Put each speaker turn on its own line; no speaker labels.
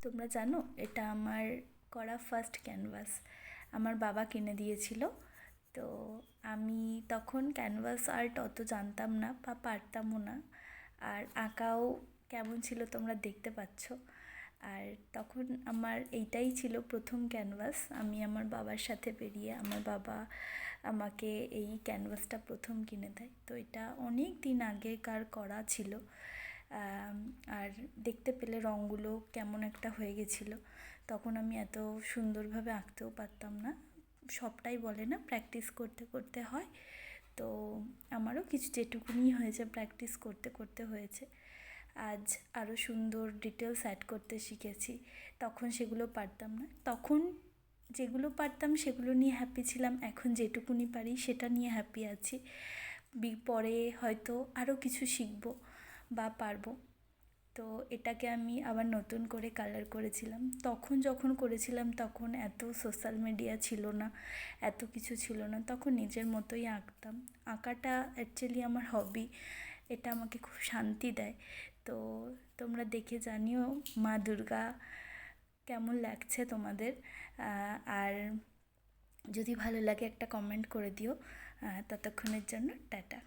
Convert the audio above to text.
তোমরা জানো এটা আমার করা ফার্স্ট ক্যানভাস, আমার বাবা কিনে দিয়েছিল। তো আমি তখন ক্যানভাস আর্ট অত জানতাম না বা পারতামও না, আর আঁকাও কেমন ছিল তোমরা দেখতে পাচ্ছ। আর তখন আমার এইটাই ছিল প্রথম ক্যানভাস। আমি আমার বাবার সাথে বেরিয়ে আমার বাবা আমাকে এই ক্যানভাসটা প্রথম কিনে দেয়। তো এটা অনেক দিন আগেকার করা ছিল। আর দেখতে পেলে রঙগুলো কেমন একটা হয়ে গেছিলো। তখন আমি এত সুন্দরভাবে আঁকতেও পারতাম না, সবটাই বলে না প্র্যাকটিস করতে করতে হয়। তো আমারও কিছু যেটুকুনি হয়েছে প্র্যাকটিস করতে করতে হয়েছে। আজ আরও সুন্দর ডিটেলস অ্যাড করতে শিখেছি, তখন সেগুলো পারতাম না। তখন যেগুলো পারতাম সেগুলো নিয়ে হ্যাপি ছিলাম, এখন যেটুকুনি পারি সেটা নিয়ে হ্যাপি আছি। পরে হয়তো আরও কিছু শিখবো বা পারবো। তো এটাকে আমি আবার নতুন করে কালার করেছিলাম। তখন যখন করেছিলাম তখন এত সোশ্যাল মিডিয়া ছিল না, এত কিছু ছিল না, তখন নিজের মতোই আঁকতাম। আঁকাটা অ্যাকচুয়ালি আমার হবি, এটা আমাকে খুব শান্তি দেয়। তো তোমরা দেখে জানিও মা দুর্গা কেমন লাগছে তোমাদের। আর যদি ভালো লাগে একটা কমেন্ট করে দিও। ততক্ষণের জন্য টাটা।